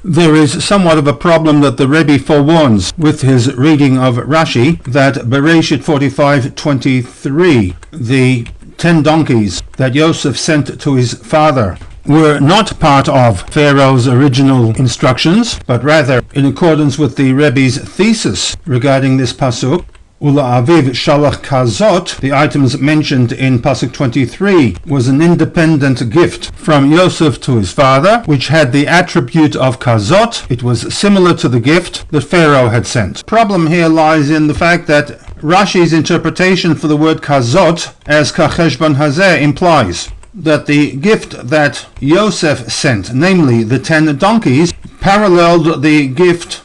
There is somewhat of a problem that the Rebbe forewarns with his reading of Rashi, that Bereshit 45:23, the 10 donkeys that Yosef sent to his father, were not part of Pharaoh's original instructions, but rather in accordance with the Rebbe's thesis regarding this pasuk. Ula aviv shalach kazot, the items mentioned in pasuk 23, was an independent gift from Yosef to his father, which had the attribute of kazot. It was similar to the gift that Pharaoh had sent. Problem here lies in the fact that Rashi's interpretation for the word kazot as kacheshbon hazeh implies that the gift that Yosef sent, namely the 10 donkeys, paralleled the gift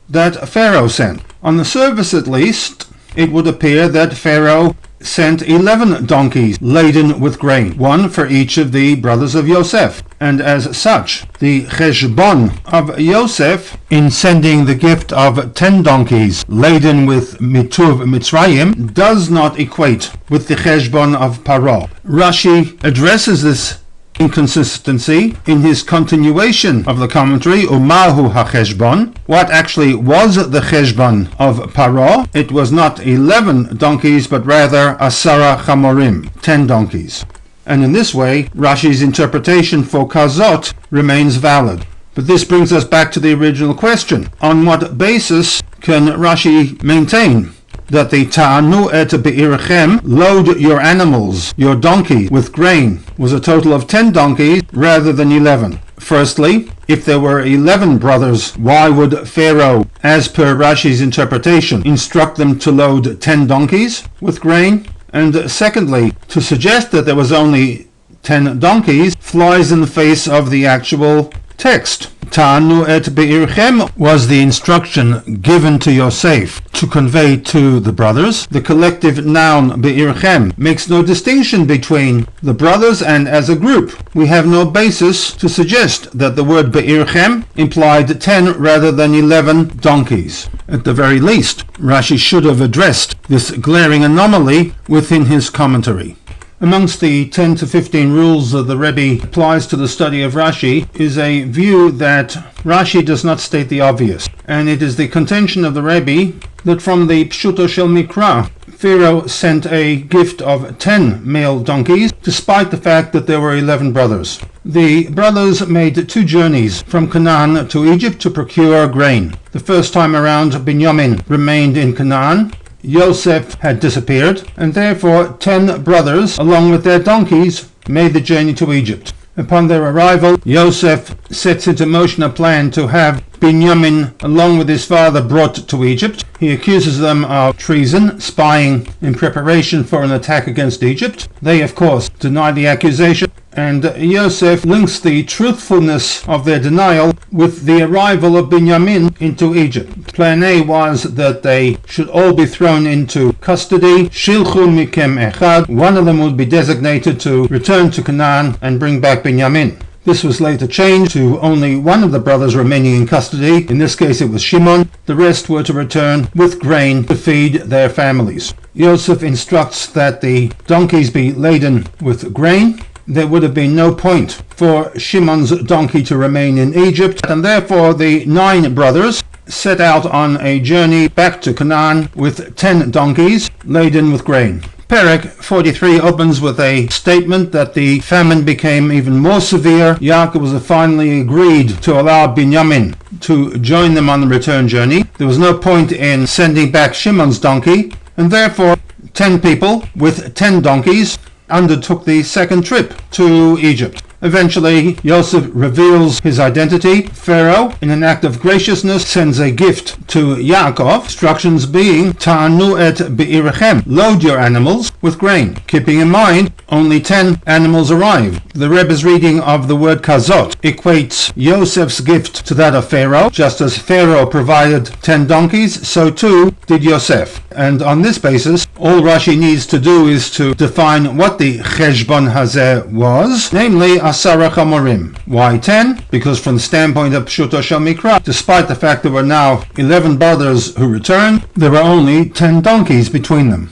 that Pharaoh sent. On the surface at least, it would appear that Pharaoh sent 11 donkeys laden with grain, one for each of the brothers of Yosef, and as such, the cheshbon of Yosef in sending the gift of 10 donkeys laden with mituv Mitzrayim does not equate with the cheshbon of Paro. Rashi addresses this inconsistency in his continuation of the commentary, Umahu HaCheshbon. What actually was the Cheshbon of Paro? It was not 11 donkeys, but rather Asara Chamorim, 10 donkeys. And in this way, Rashi's interpretation for Kazot remains valid. But this brings us back to the original question. On what basis can Rashi maintain that the ta'anu et be'irchem, load your animals, your donkey, with grain, was a total of 10 donkeys rather than 11? Firstly, if there were 11 brothers, why would Pharaoh, as per Rashi's interpretation, instruct them to load 10 donkeys with grain? And secondly, to suggest that there was only 10 donkeys flies in the face of the actual text. Ta'anu et be'irchem was the instruction given to Yosef to convey to the brothers. The collective noun be'irchem makes no distinction between the brothers, and as a group we have no basis to suggest that the word be'irchem implied 10 rather than 11 donkeys. At the very least, Rashi should have addressed this glaring anomaly within his commentary. Amongst the 10 to 15 rules that the Rebbe applies to the study of Rashi is a view that Rashi does not state the obvious, and it is the contention of the Rebbe that from the Pshuto Shel Mikra, Pharaoh sent a gift of 10 male donkeys, despite the fact that there were 11 brothers. The brothers made 2 journeys from Canaan to Egypt to procure grain. The first time around, Binyamin remained in Canaan. Yosef had disappeared, and therefore 10 brothers, along with their donkeys, made the journey to Egypt. Upon their arrival, Yosef sets into motion a plan to have Binyamin, along with his father, brought to Egypt. He accuses them of treason, spying in preparation for an attack against Egypt. They, of course, deny the accusation, and Yosef links the truthfulness of their denial with the arrival of Binyamin into Egypt. Plan A was that they should all be thrown into custody. Shilchu mikem echad. One of them would be designated to return to Canaan and bring back Binyamin. This was later changed to only one of the brothers remaining in custody. In this case it was Shimon. The rest were to return with grain to feed their families. Yosef instructs that the donkeys be laden with grain. There would have been no point for Shimon's donkey to remain in Egypt, and therefore the 9 brothers set out on a journey back to Canaan with 10 donkeys laden with grain. Perek 43 opens with a statement that the famine became even more severe. Yaakov finally agreed to allow Binyamin to join them on the return journey. There was no point in sending back Shimon's donkey, and therefore 10 people with 10 donkeys undertook the second trip to Egypt. Eventually, Yosef reveals his identity. Pharaoh, in an act of graciousness, sends a gift to Yaakov, instructions being, Ta'anu et be'irchem, load your animals with grain. Keeping in mind, only 10 animals arrived. The Rebbe's reading of the word kazot equates Yosef's gift to that of Pharaoh. Just as Pharaoh provided 10 donkeys, so too did Yosef. And on this basis, all Rashi needs to do is to define what the cheshbon hazeh was, namely Asara Chamorim. Why 10? Because from the standpoint of Pshuto Shel Mikra, despite the fact there were now 11 brothers who returned, there were only 10 donkeys between them.